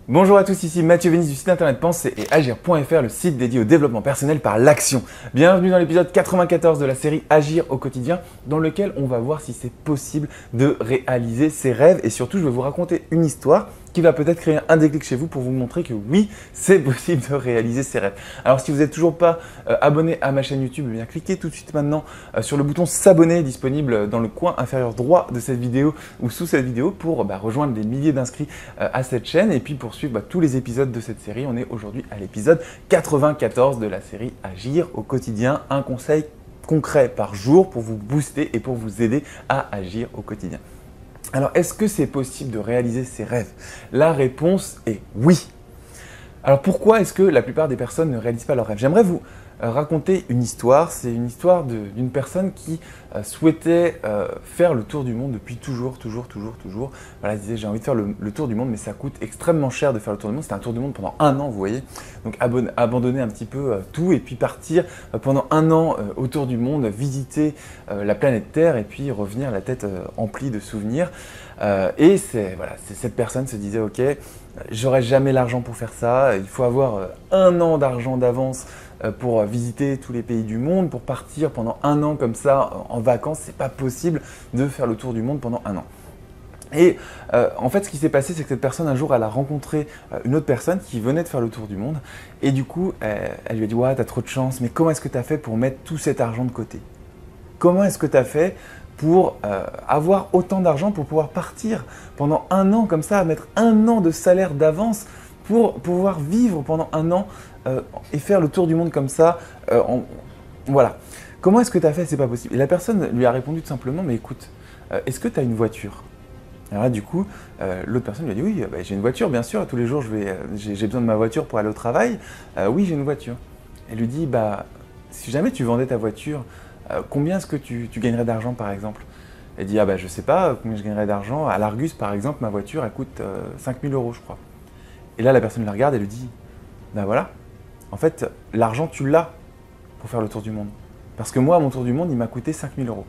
Bonjour à tous, ici Mathieu Vénis du site internet Penser et Agir.fr, le site dédié au développement personnel par l'action. Bienvenue dans l'épisode 94 de la série Agir au quotidien, dans lequel on va voir si c'est possible de réaliser ses rêves et surtout je vais vous raconter une histoire qui va peut-être créer un déclic chez vous pour vous montrer que oui, c'est possible de réaliser ses rêves. Alors si vous n'êtes toujours pas abonné à ma chaîne YouTube, eh bien cliquez tout de suite maintenant sur le bouton s'abonner disponible dans le coin inférieur droit de cette vidéo ou sous cette vidéo pour rejoindre des milliers d'inscrits à cette chaîne et puis pour suivre tous les épisodes de cette série. On est aujourd'hui à l'épisode 94 de la série Agir au quotidien, un conseil concret par jour pour vous booster et pour vous aider à agir au quotidien. Alors, est-ce que c'est possible de réaliser ses rêves? La réponse est oui. Alors, pourquoi est-ce que la plupart des personnes ne réalisent pas leurs rêves? J'aimerais vous raconter une histoire. C'est une histoire d'une personne qui souhaitait faire le tour du monde depuis toujours. Voilà, elle disait j'ai envie de faire le tour du monde, mais ça coûte extrêmement cher de faire le tour du monde. C'était un tour du monde pendant un an, vous voyez. Donc abandonner un petit peu tout et puis partir pendant un an autour du monde, visiter la planète Terre et puis revenir la tête emplie de souvenirs. Et cette personne se disait ok, j'aurai jamais l'argent pour faire ça, il faut avoir un an d'argent d'avance pour visiter tous les pays du monde, pour partir pendant un an comme ça en vacances, c'est pas possible de faire le tour du monde pendant un an. Et en fait, ce qui s'est passé, c'est que cette personne, un jour, elle a rencontré une autre personne qui venait de faire le tour du monde. Et du coup, elle lui a dit « Ouais, t'as trop de chance, mais comment est-ce que t'as fait pour mettre tout cet argent de côté? Comment est-ce que t'as fait pour avoir autant d'argent pour pouvoir partir pendant un an comme ça, mettre un an de salaire d'avance pour pouvoir vivre pendant un an et faire le tour du monde comme ça Voilà. Comment est-ce que tu as fait? C'est pas possible. » Et la personne lui a répondu tout simplement « Mais écoute, est-ce que tu as une voiture ?» Alors là, du coup, l'autre personne lui a dit « Oui, j'ai une voiture, bien sûr. Tous les jours, j'ai besoin de ma voiture pour aller au travail. Oui, j'ai une voiture. » Elle lui dit « Si jamais tu vendais ta voiture, combien est-ce que tu gagnerais d'argent, par exemple ?» Elle dit « Je sais pas combien je gagnerais d'argent. À l'Argus, par exemple, ma voiture, elle coûte 5 000 €, je crois. » Et là, la personne la regarde et lui dit « Voilà. En fait, l'argent, tu l'as pour faire le tour du monde. Parce que moi, mon tour du monde, il m'a coûté 5 000 €.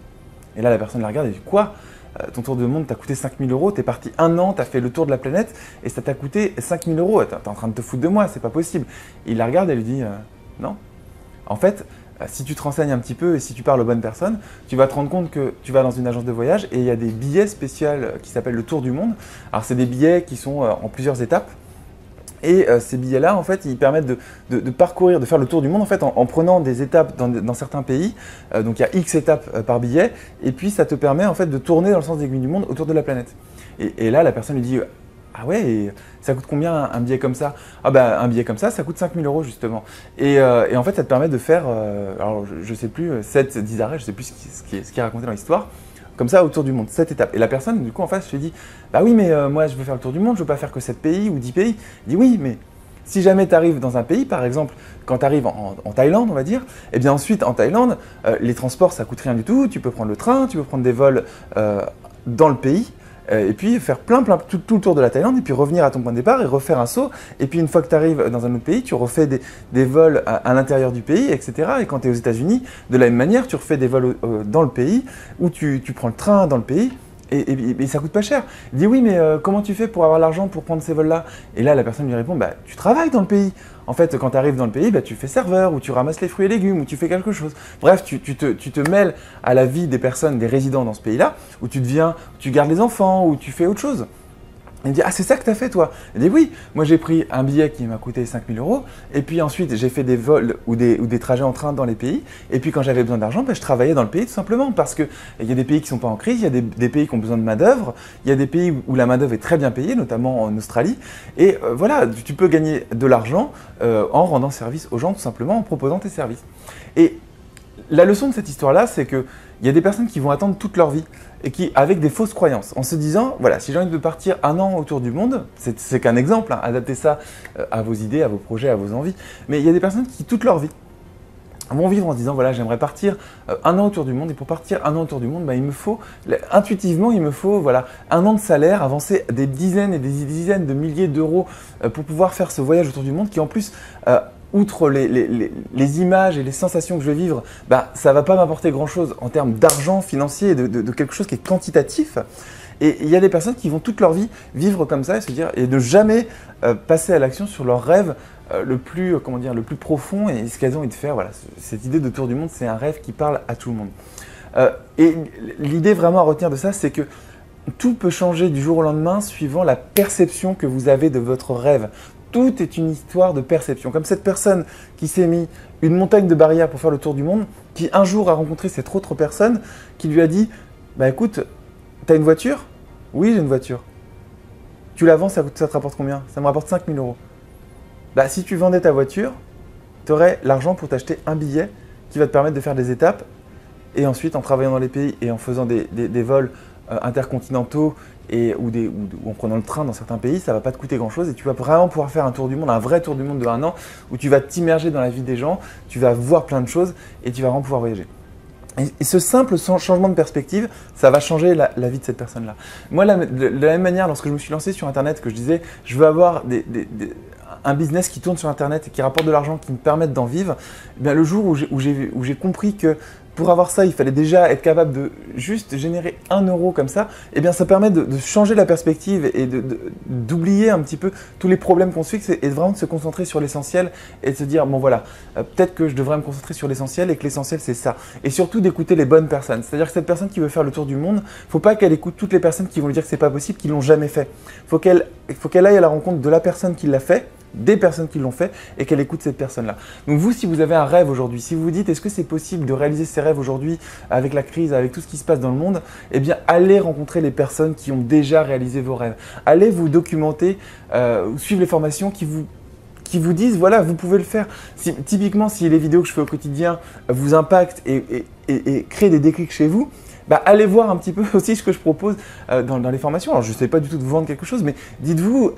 Et là, la personne la regarde et dit « Quoi? Ton tour du monde t'a coûté 5 000 €, t'es parti un an, t'as fait le tour de la planète et ça t'a coûté 5 000 €. T'es en train de te foutre de moi, c'est pas possible. » Il la regarde et lui dit « Non. En fait, si tu te renseignes un petit peu et si tu parles aux bonnes personnes, tu vas te rendre compte que tu vas dans une agence de voyage et il y a des billets spéciaux qui s'appellent le tour du monde. Alors, c'est des billets qui sont en plusieurs étapes. Et ces billets-là, en fait, ils permettent de parcourir, de faire le tour du monde en fait, en prenant des étapes dans certains pays. Donc il y a X étapes par billet, et puis ça te permet en fait de tourner dans le sens d'aiguille du monde autour de la planète. Et là, la personne lui dit ah ouais, et ça coûte combien un billet comme ça? Un billet comme ça coûte 5 000 € justement. Et en fait, ça te permet de faire, alors je sais plus, 7-10 arrêts, je sais plus ce qui est raconté dans l'histoire. Comme ça, autour du monde, 7 étapes. Et la personne, du coup, en face, se dit « Bah oui, mais moi, je veux faire le tour du monde, je ne veux pas faire que 7 pays ou 10 pays. » Il dit « Oui, mais si jamais tu arrives dans un pays, par exemple, quand tu arrives en Thaïlande, on va dire, et bien ensuite, en Thaïlande, les transports, ça coûte rien du tout. Tu peux prendre le train, tu peux prendre des vols dans le pays. Et puis faire tout le tour de la Thaïlande et puis revenir à ton point de départ et refaire un saut. Et puis une fois que tu arrives dans un autre pays, tu refais des vols à l'intérieur du pays, etc. Et quand tu es aux États-Unis, de la même manière, tu refais des vols dans le pays ou tu prends le train dans le pays et ça coûte pas cher. Il dit oui, mais comment tu fais pour avoir l'argent pour prendre ces vols-là? Et là, la personne lui répond tu travailles dans le pays. En fait, quand tu arrives dans le pays, tu fais serveur ou tu ramasses les fruits et légumes ou tu fais quelque chose. Bref, tu te mêles à la vie des personnes, des résidents dans ce pays-là, où tu gardes les enfants, ou tu fais autre chose. Il me dit « Ah, c'est ça que tu as fait, toi ?» Il dit « Oui, moi j'ai pris un billet qui m'a coûté 5 000 €, et puis ensuite j'ai fait des vols ou des trajets en train dans les pays, et puis quand j'avais besoin d'argent, je travaillais dans le pays tout simplement, parce qu'il y a des pays qui ne sont pas en crise, il y a des pays qui ont besoin de main-d'œuvre, il y a des pays où la main-d'œuvre est très bien payée, notamment en Australie, et voilà, tu peux gagner de l'argent en rendant service aux gens, tout simplement, en proposant tes services. Et la leçon de cette histoire-là, c'est qu'il y a des personnes qui vont attendre toute leur vie et qui, avec des fausses croyances, en se disant, voilà, si j'ai envie de partir un an autour du monde, c'est qu'un exemple, adaptez ça à vos idées, à vos projets, à vos envies, mais il y a des personnes qui, toute leur vie, vont vivre en se disant, voilà, j'aimerais partir un an autour du monde, et pour partir un an autour du monde, intuitivement, il me faut, voilà, un an de salaire, avancer des dizaines et des dizaines de milliers d'euros pour pouvoir faire ce voyage autour du monde qui, en plus, outre les images et les sensations que je vais vivre, ça ne va pas m'apporter grand-chose en termes d'argent financier et de quelque chose qui est quantitatif. Et il y a des personnes qui vont toute leur vie vivre comme ça et se dire et ne jamais passer à l'action sur leur rêve le plus profond et ce qu'elles ont envie de faire. Voilà, cette idée de tour du monde, c'est un rêve qui parle à tout le monde. Et l'idée vraiment à retenir de ça, c'est que tout peut changer du jour au lendemain suivant la perception que vous avez de votre rêve. Tout est une histoire de perception. Comme cette personne qui s'est mis une montagne de barrières pour faire le tour du monde, qui un jour a rencontré cette autre personne qui lui a dit « Bah écoute, t'as une voiture ? Oui, j'ai une voiture. Tu la vends, ça te rapporte combien ? Ça me rapporte 5 000 €. Bah si tu vendais ta voiture, tu aurais l'argent pour t'acheter un billet qui va te permettre de faire des étapes et ensuite en travaillant dans les pays et en faisant des vols intercontinentaux ou en prenant le train dans certains pays, ça ne va pas te coûter grand chose et tu vas vraiment pouvoir faire un tour du monde, un vrai tour du monde de 1 an où tu vas t'immerger dans la vie des gens, tu vas voir plein de choses et tu vas vraiment pouvoir voyager. Et ce simple changement de perspective, ça va changer la vie de cette personne-là. Moi, de la même manière, lorsque je me suis lancé sur Internet, que je disais, je veux avoir un business qui tourne sur Internet et qui rapporte de l'argent, qui me permette d'en vivre, eh bien, le jour où j'ai compris que pour avoir ça, il fallait déjà être capable de juste générer 1 € comme ça, eh bien, ça permet de changer la perspective et d'oublier un petit peu tous les problèmes qu'on se fixe et vraiment de se concentrer sur l'essentiel et de se dire, bon voilà, peut-être que je devrais me concentrer sur l'essentiel et que l'essentiel c'est ça. Et surtout d'écouter les bonnes personnes. C'est-à-dire que cette personne qui veut faire le tour du monde, il ne faut pas qu'elle écoute toutes les personnes qui vont lui dire que c'est pas possible, qui l'ont jamais fait. Il faut qu'elle aille à la rencontre de la personne qui l'a fait, des personnes qui l'ont fait et qu'elle écoute cette personne-là. Donc vous, si vous avez un rêve aujourd'hui, si vous vous dites est-ce que c'est possible de réaliser ces rêves aujourd'hui avec la crise, avec tout ce qui se passe dans le monde, eh bien allez rencontrer les personnes qui ont déjà réalisé vos rêves. Allez vous documenter, suivre les formations qui vous disent voilà, vous pouvez le faire. Typiquement, si les vidéos que je fais au quotidien vous impactent et créent des déclics chez vous, bah, allez voir un petit peu aussi ce que je propose dans les formations. Alors, je ne sais pas du tout de vous vendre quelque chose, mais dites-vous,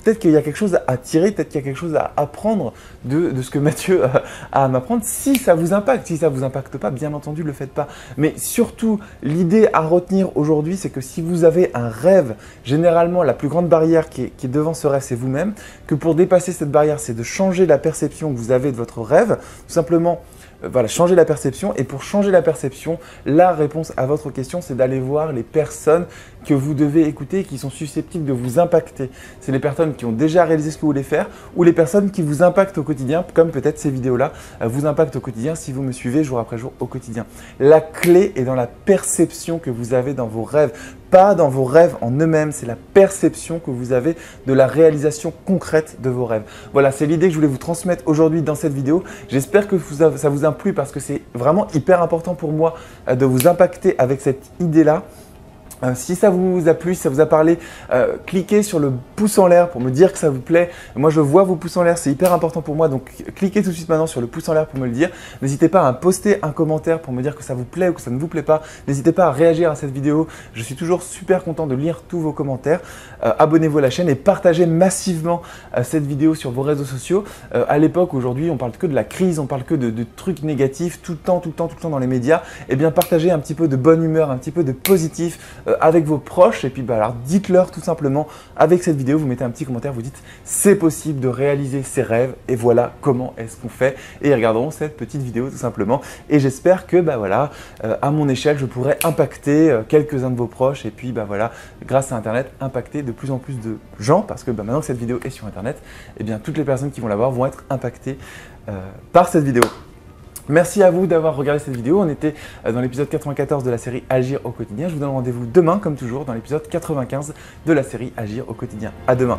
peut-être qu'il y a quelque chose à tirer, peut-être qu'il y a quelque chose à apprendre de ce que Mathieu a à m'apprendre. Si ça vous impacte, si ça ne vous impacte pas, bien entendu, ne le faites pas. Mais surtout, l'idée à retenir aujourd'hui, c'est que si vous avez un rêve, généralement, la plus grande barrière qui est devant ce rêve, c'est vous-même. Que pour dépasser cette barrière, c'est de changer la perception que vous avez de votre rêve. Tout simplement, voilà, changer la perception. Et pour changer la perception, la réponse à votre question, c'est d'aller voir les personnes que vous devez écouter et qui sont susceptibles de vous impacter. C'est les personnes qui ont déjà réalisé ce que vous voulez faire ou les personnes qui vous impactent au quotidien, comme peut-être ces vidéos-là vous impactent au quotidien si vous me suivez jour après jour au quotidien. La clé est dans la perception que vous avez dans vos rêves, pas dans vos rêves en eux-mêmes, c'est la perception que vous avez de la réalisation concrète de vos rêves. Voilà, c'est l'idée que je voulais vous transmettre aujourd'hui dans cette vidéo. J'espère que ça vous a plu parce que c'est vraiment hyper important pour moi de vous impacter avec cette idée-là. Si ça vous a plu, si ça vous a parlé, cliquez sur le pouce en l'air pour me dire que ça vous plaît. Moi, je vois vos pouces en l'air, c'est hyper important pour moi. Donc, cliquez tout de suite maintenant sur le pouce en l'air pour me le dire. N'hésitez pas à poster un commentaire pour me dire que ça vous plaît ou que ça ne vous plaît pas. N'hésitez pas à réagir à cette vidéo. Je suis toujours super content de lire tous vos commentaires. Abonnez-vous à la chaîne et partagez massivement cette vidéo sur vos réseaux sociaux. À l'époque, aujourd'hui, on parle que de la crise, on parle que de trucs négatifs tout le temps dans les médias. Eh bien, partagez un petit peu de bonne humeur, un petit peu de positif avec vos proches et puis alors dites-leur tout simplement avec cette vidéo, vous mettez un petit commentaire, vous dites c'est possible de réaliser ses rêves et voilà comment est-ce qu'on fait et ils regarderont cette petite vidéo tout simplement et j'espère que voilà, à mon échelle je pourrai impacter quelques-uns de vos proches et puis voilà, grâce à Internet impacter de plus en plus de gens parce que maintenant que cette vidéo est sur Internet, eh bien toutes les personnes qui vont la voir vont être impactées par cette vidéo. Merci à vous d'avoir regardé cette vidéo. On était dans l'épisode 94 de la série Agir au quotidien. Je vous donne rendez-vous demain, comme toujours, dans l'épisode 95 de la série Agir au quotidien. À demain.